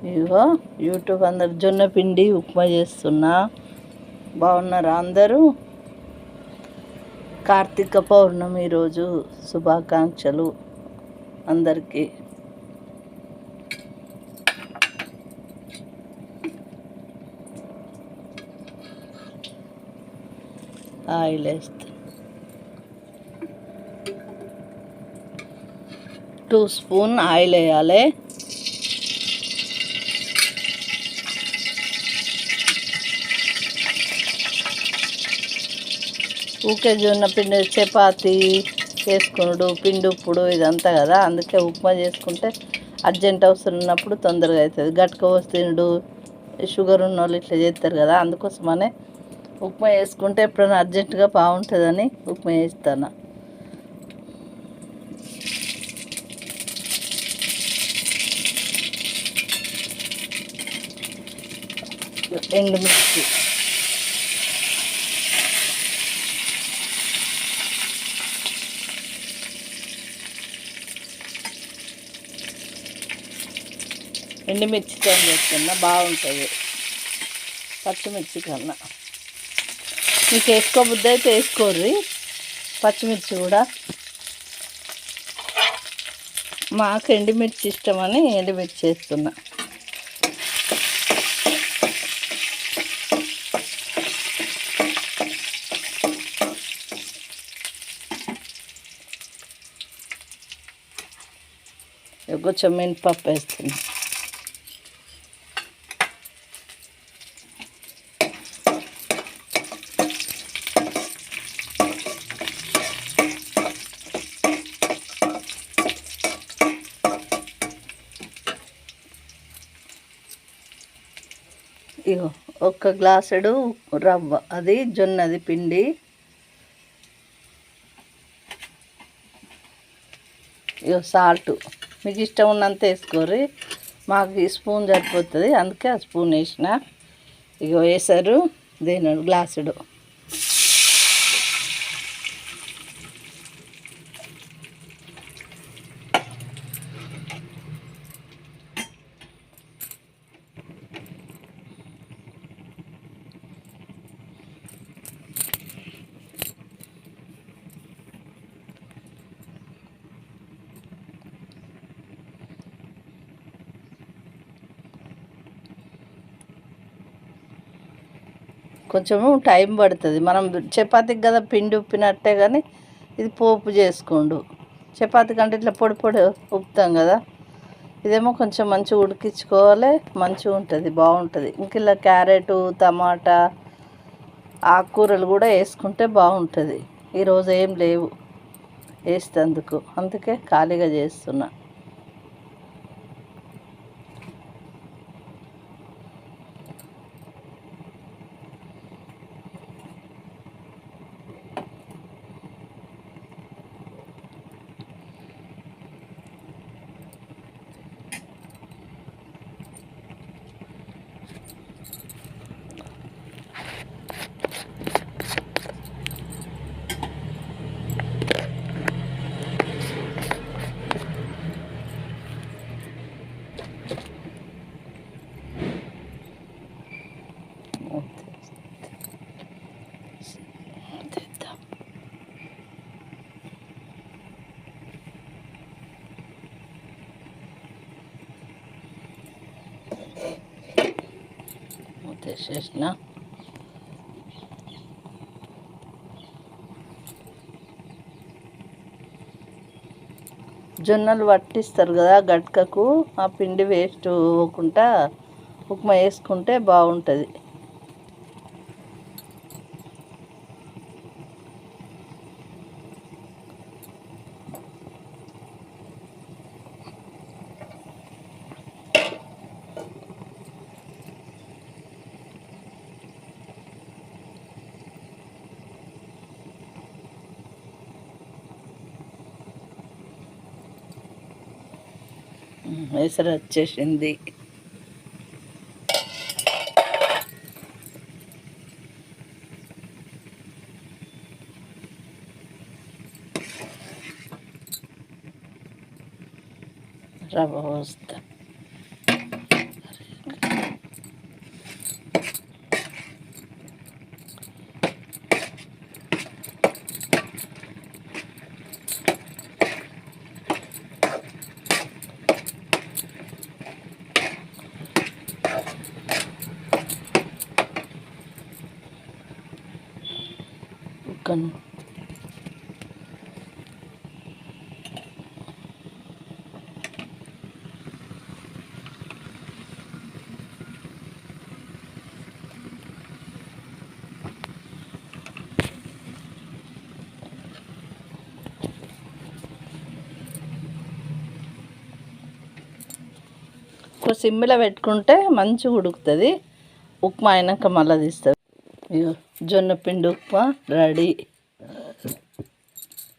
ఇగో YouTube అందరు జొన్న పిండి ఉప్మా చేస్తున్నా. బాగున్నారా అందరూ? కార్తీక పౌర్ణమి రోజు శుభాకాంక్షలు అందరికీ. ఆయిల్ వేస్తా 2 స్పూన్ ఆయిల్ వేయాలి. ఊకే జొన్న పిండి చపాతి చేసుకున్నాడు, పిండి ఉప్పుడు ఇదంతా కదా, అందుకే ఉప్మా చేసుకుంటే అర్జెంట్ అవసరం ఉన్నప్పుడు తొందరగా అవుతుంది. గట్క పోసి తినడు, షుగర్ ఉన్న వాళ్ళు ఇట్లా చేస్తారు కదా, అందుకోసమనే ఉప్మా చేసుకుంటే ఎప్పుడైనా అర్జెంటుగా బాగుంటుందని ఉప్మా చేస్తాను. ఎండుమిర్చి, ఎండుమిర్చితో చేస్తున్నా బాగుంటుంది పచ్చిమిర్చి కన్నా. మీకు వేసుకోబుద్ది అయితే వేసుకోర్రి పచ్చిమిర్చి కూడా. మాకు ఎండుమిర్చి ఇష్టమని ఎండుమిర్చి వేస్తున్నా. కొంచెం మినపప్పు వేస్తున్నా. ఇగో 1 గ్లాసుడు రవ్వ, అది జొన్నది పిండి. ఇగో సాల్ట్ మీకు ఇష్టం ఉన్నంత వేసుకోర్రి, మాకు ఈ స్పూన్ సరిపోతుంది అందుకే ఆ స్పూన్ వేసిన. ఇగో వేసారు దేని గ్లాసుడు. కొంచెము టైం పడుతుంది, మనం చపాతీకి కదా పిండి ఉప్పినట్టే, కానీ ఇది పోపు చేసుకోండు. చపాతీ కంటే ఇట్లా పొడి పొడి ఉప్పుతాం కదా, ఇదేమో కొంచెం మంచిగా ఉడికించుకోవాలి, మంచిగా ఉంటుంది, బాగుంటుంది. ఇంక ఇలా క్యారెట్, టమాటా, ఆకుకూరలు కూడా వేసుకుంటే బాగుంటుంది. ఈరోజు ఏం లేవు వేసేందుకు, అందుకే ఖాళీగా చేస్తున్నా. చేసిన జొన్నలు పట్టిస్తారు కదా గట్కకు, ఆ పిండి వేస్ట్ పోకుండా ఉప్మా వేసుకుంటే బాగుంటుంది. ఎసరు వచ్చేసింది. రవ్వ పోస్తా. కొన్ని సిమ్మిలో పెట్టుకుంటే మంచిగా ఉడుకుతుంది. ఉప్మా అయినాక మళ్ళీ తీస్తుంది. ఇగో జొన్న పిండి ఉప్మా రెడీ.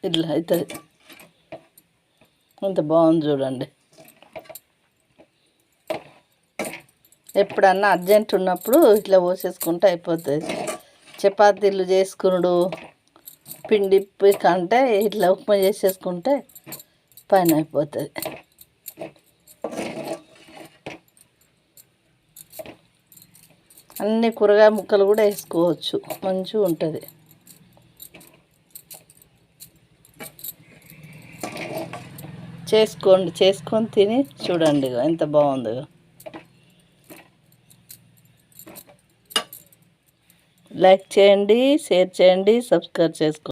ఇట్లా అవుతుంది. ఎంత బాగుంది చూడండి. ఎప్పుడన్నా అర్జెంట్ ఉన్నప్పుడు ఇట్లా పోసేసుకుంటే అయిపోతుంది. చపాతీలు చేసుకున్నాడు పిండి కంటే ఇట్లా ఉప్మా చేసేసుకుంటే పైన అయిపోతుంది. అన్ని కూరగాయ ముక్కలు కూడా వేసుకోవచ్చు, మంచిగా ఉంటుంది. చేసుకొని తిని చూడండి ఎంత బాగుందో. లైక్ చేయండి, షేర్ చేయండి, సబ్స్క్రైబ్ చేసుకోండి.